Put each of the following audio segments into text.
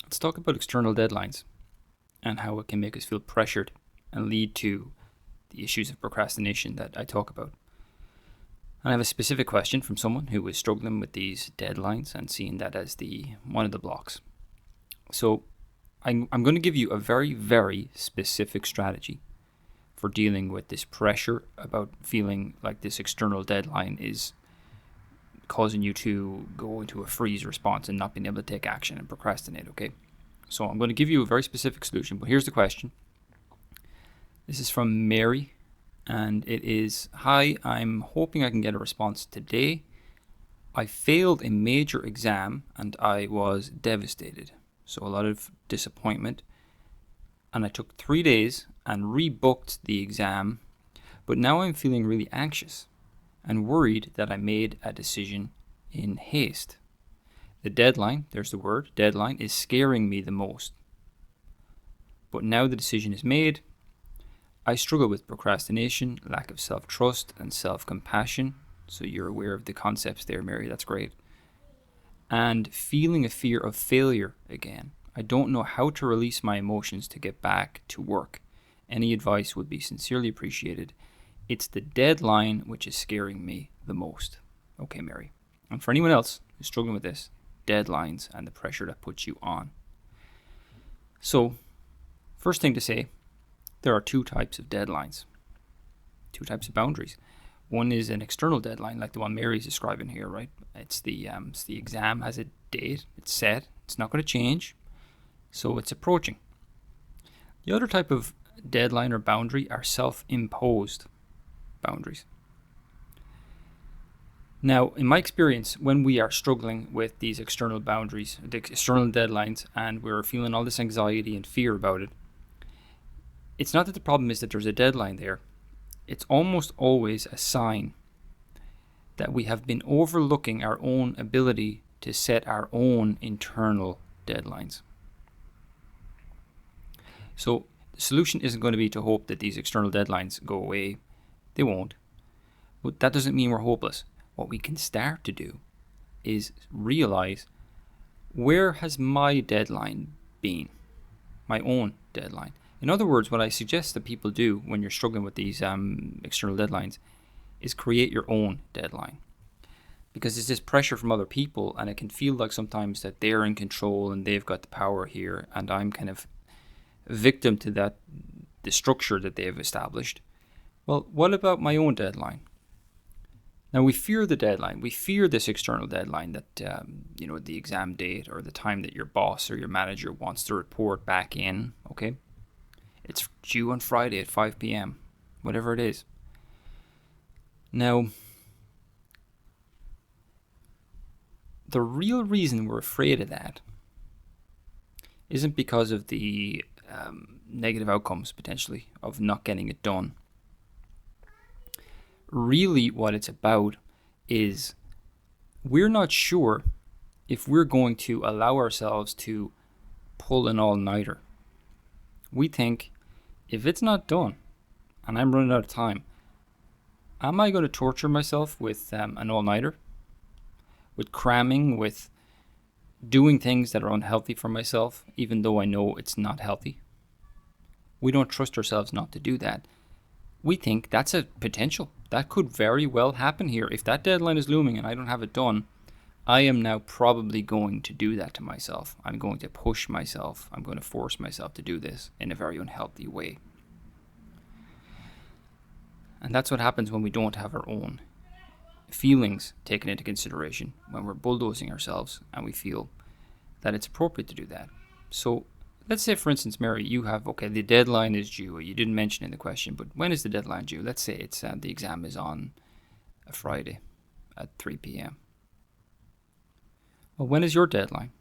Let's talk about external deadlines and how it can make us feel pressured and lead to the issues of procrastination that I talk about. And I have a specific question from someone who is struggling with these deadlines and seeing that as one of the blocks. So I'm going to give you a very, very specific strategy for dealing with this pressure about feeling like this external deadline is causing you to go into a freeze response and not being able to take action and procrastinate, okay? So I'm going to give you a very specific solution, but here's the question. This is from Mary, and it is, "Hi, I'm hoping I can get a response today. I failed a major exam and I was devastated." So a lot of disappointment. And I took 3 days and rebooked the exam, but now I'm feeling really anxious and worried that I made a decision in haste. The deadline, there's the word, deadline, is scaring me the most. But now the decision is made. I struggle with procrastination, lack of self-trust, and self-compassion. So you're aware of the concepts there, Mary, that's great. And feeling a fear of failure again. I don't know how to release my emotions to get back to work. Any advice would be sincerely appreciated. It's the deadline which is scaring me the most. Okay, Mary. And for anyone else who's struggling with this, deadlines and the pressure that puts you on. So, first thing to say, there are two types of deadlines, two types of boundaries. One is an external deadline, like the one Mary's describing here, right? It's the exam has a date, it's set, it's not going to change, so it's approaching. The other type of deadline or boundary are self-imposed boundaries. Now, in my experience, when we are struggling with these external boundaries, the external deadlines, and we're feeling all this anxiety and fear about it, it's not that the problem is that there's a deadline there. It's almost always a sign that we have been overlooking our own ability to set our own internal deadlines. So the solution isn't going to be to hope that these external deadlines go away. They won't. But that doesn't mean we're hopeless. What we can start to do is realize, where has my deadline been? My own deadline. In other words, what I suggest that people do when you're struggling with these external deadlines is create your own deadline. Because there's this pressure from other people, and it can feel like sometimes that they're in control and they've got the power here, and I'm kind of a victim to that, the structure that they've established. Well, what about my own deadline? Now, we fear the deadline. We fear this external deadline that, the exam date or the time that your boss or your manager wants to report back in, okay? It's due on Friday at 5 p.m., whatever it is. Now, the real reason we're afraid of that isn't because of the negative outcomes, potentially, of not getting it done. Really, what it's about is we're not sure if we're going to allow ourselves to pull an all-nighter. We think, if it's not done and I'm running out of time, am I going to torture myself with an all-nighter? With cramming, with doing things that are unhealthy for myself, even though I know it's not healthy? We don't trust ourselves not to do that. We think that's a potential. That could very well happen here. If that deadline is looming and I don't have it done, I am now probably going to do that to myself. I'm going to push myself. I'm going to force myself to do this in a very unhealthy way. And that's what happens when we don't have our own feelings taken into consideration, when we're bulldozing ourselves and we feel that it's appropriate to do that. So let's say, for instance, Mary, you have, the deadline is due. You didn't mention in the question, but when is the deadline due? Let's say it's the exam is on a Friday at 3 p.m. Well, when is your deadline?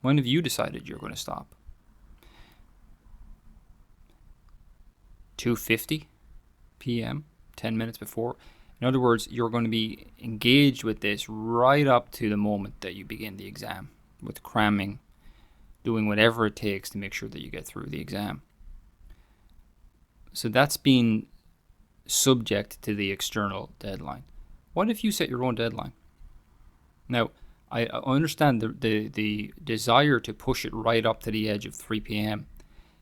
When have you decided you're going to stop? 2:50 p.m., 10 minutes before? In other words, you're going to be engaged with this right up to the moment that you begin the exam, with cramming, doing whatever it takes to make sure that you get through the exam. So that's being subject to the external deadline. What if you set your own deadline? Now, I understand the desire to push it right up to the edge of 3 p.m.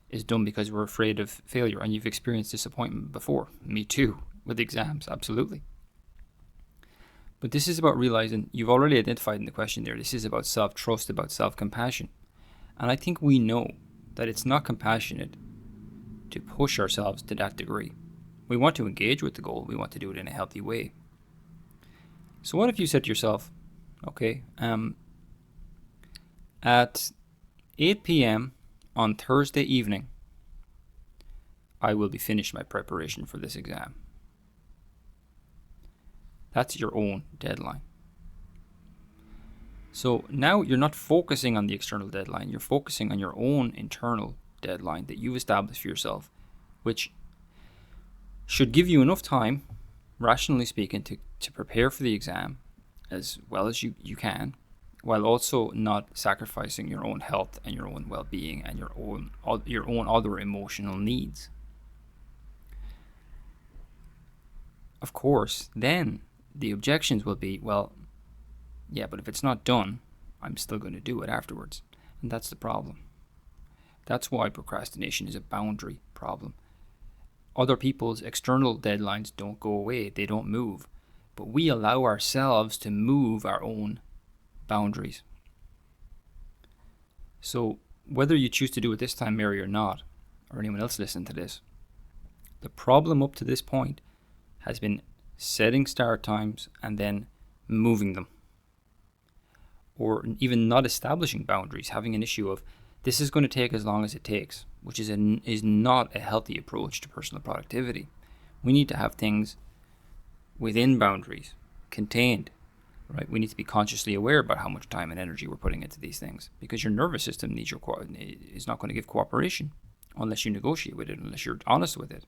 is done because we're afraid of failure, and you've experienced disappointment before. Me too, with exams, absolutely. But this is about realizing, you've already identified in the question there, this is about self-trust, about self-compassion. And I think we know that it's not compassionate to push ourselves to that degree. We want to engage with the goal. We want to do it in a healthy way. So what if you said to yourself, okay, at 8 p.m. on Thursday evening, I will be finished my preparation for this exam. That's your own deadline. So now you're not focusing on the external deadline. You're focusing on your own internal deadline that you've established for yourself, which should give you enough time, rationally speaking, to prepare for the exam as well as you can, while also not sacrificing your own health and your own well-being and your own other emotional needs. Of course, then the objections will be, well, yeah, but if it's not done, I'm still going to do it afterwards. And that's the problem. That's why procrastination is a boundary problem. Other people's external deadlines don't go away, they don't move. But we allow ourselves to move our own boundaries. So whether you choose to do it this time, Mary, or not, or anyone else listening to this, the problem up to this point has been setting start times and then moving them. Or even not establishing boundaries, having an issue of, this is going to take as long as it takes, which is not a healthy approach to personal productivity. We need to have things within boundaries, contained, right? We need to be consciously aware about how much time and energy we're putting into these things, because your nervous system is not going to give cooperation unless you negotiate with it, unless you're honest with it.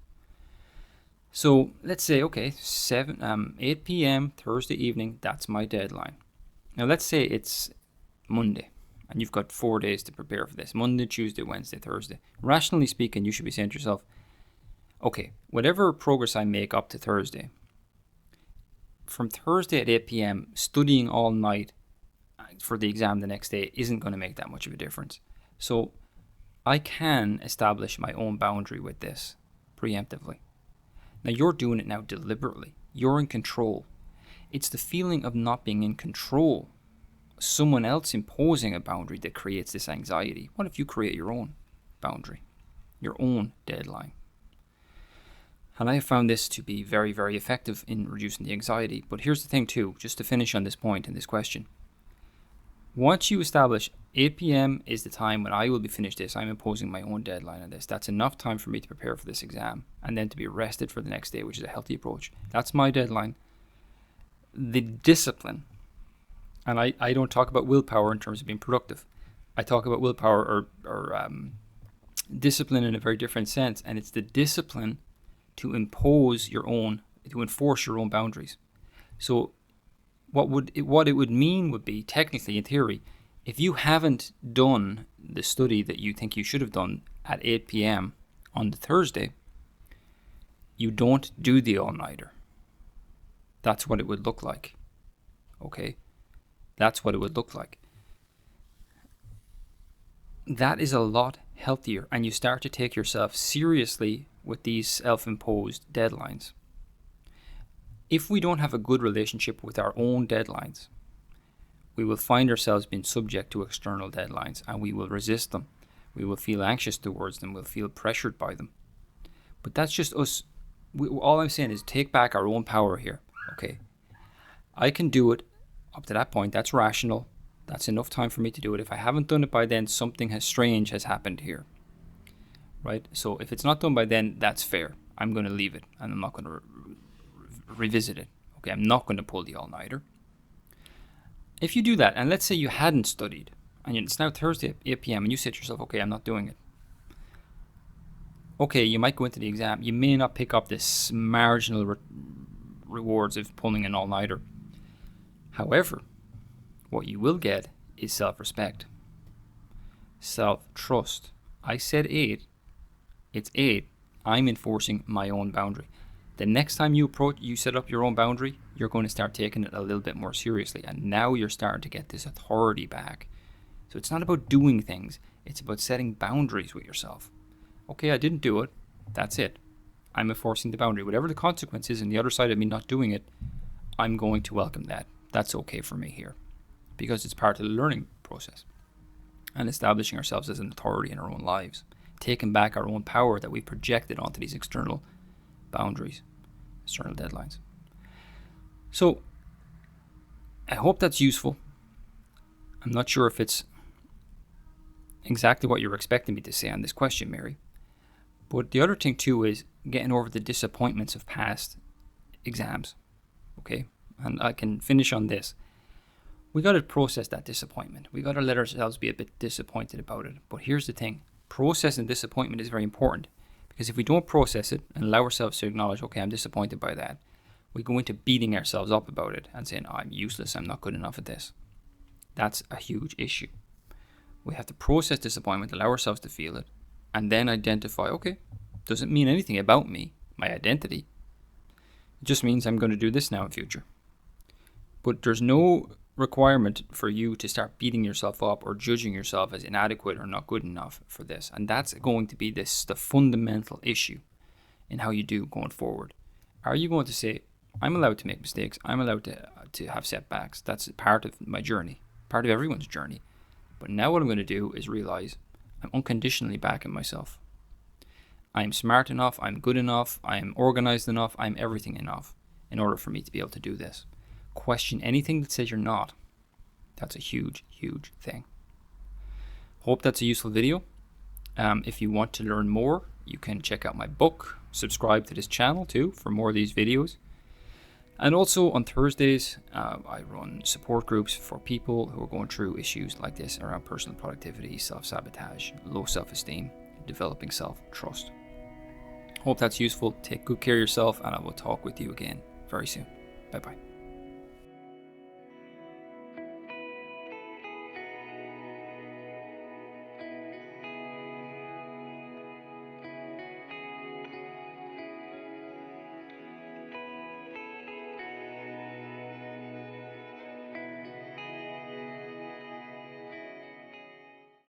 So let's say, okay, 8 p.m. Thursday evening, that's my deadline. Now let's say it's Monday, and you've got 4 days to prepare for this. Monday, Tuesday, Wednesday, Thursday. Rationally speaking, you should be saying to yourself, okay, whatever progress I make up to Thursday, from Thursday at 8 p.m., studying all night for the exam the next day isn't going to make that much of a difference. So I can establish my own boundary with this preemptively. Now you're doing it now deliberately. You're in control. It's the feeling of not being in control, someone else imposing a boundary, that creates this anxiety. What if you create your own boundary, your own deadline? And I have found this to be very, very effective in reducing the anxiety. But here's the thing too, just to finish on this point in this question. Once you establish 8 p.m. is the time when I will be finished this, I'm imposing my own deadline on this. That's enough time for me to prepare for this exam and then to be rested for the next day, which is a healthy approach. That's my deadline. The discipline, and I don't talk about willpower in terms of being productive. I talk about willpower or discipline in a very different sense, and it's the discipline to enforce your own boundaries. So what it would mean would be, technically in theory, if you haven't done the study that you think you should have done at 8 p.m. on the Thursday, you don't do the all-nighter. That's what it would look like. Okay? That's what it would look like. That is a lot healthier, and you start to take yourself seriously with these self-imposed deadlines. If we don't have a good relationship with our own deadlines, we will find ourselves being subject to external deadlines, and we will resist them. We will feel anxious towards them. We'll feel pressured by them. But that's just us. All I'm saying is take back our own power here. Okay, I can do it up to that point. That's rational. That's enough time for me to do it. If I haven't done it by then, something strange has happened here. Right? So if it's not done by then, that's fair. I'm going to leave it, and I'm not going to revisit it. Okay, I'm not going to pull the all-nighter. If you do that, and let's say you hadn't studied, and it's now Thursday at 8 p.m., and you say to yourself, okay, I'm not doing it. Okay, you might go into the exam. You may not pick up this marginal rewards of pulling an all-nighter. However, what you will get is self-respect, self-trust. I said 8. It's 8. I'm enforcing my own boundary. The next time you set up your own boundary, you're going to start taking it a little bit more seriously. And now you're starting to get this authority back. So it's not about doing things. It's about setting boundaries with yourself. Okay, I didn't do it. That's it. I'm enforcing the boundary. Whatever the consequence is on the other side of me not doing it, I'm going to welcome that. That's okay for me here. Because it's part of the learning process. And establishing ourselves as an authority in our own lives. Taking back our own power that we projected onto these external boundaries, external deadlines. So, I hope that's useful. I'm not sure if it's exactly what you're expecting me to say on this question, Mary. But the other thing too is getting over the disappointments of past exams. Okay? And I can finish on this. We got to process that disappointment. We got to let ourselves be a bit disappointed about it. But here's the thing. Processing disappointment is very important. Because if we don't process it and allow ourselves to acknowledge, okay, I'm disappointed by that, we go into beating ourselves up about it and saying, I'm useless, I'm not good enough at this. That's a huge issue. We have to process disappointment, allow ourselves to feel it, and then identify, okay, doesn't mean anything about me, my identity. It just means I'm going to do this now in future. But there's no requirement for you to start beating yourself up or judging yourself as inadequate or not good enough for this. And that's going to be the fundamental issue in how you do going forward. Are you going to say, I'm allowed to make mistakes, I'm allowed to have setbacks, that's part of my journey, part of everyone's journey. But now what I'm going to do is realize I'm unconditionally backing myself. I'm smart enough, I'm good enough, I'm organized enough, I'm everything enough in order for me to be able to do this. Question anything that says you're not. That's a huge, huge thing. Hope that's a useful video. If you want to learn more, you can check out my book, subscribe to this channel too for more of these videos. And also on Thursdays, I run support groups for people who are going through issues like this around personal productivity, self-sabotage, low self-esteem, developing self-trust. Hope that's useful. Take good care of yourself, and I will talk with you again very soon. Bye-bye.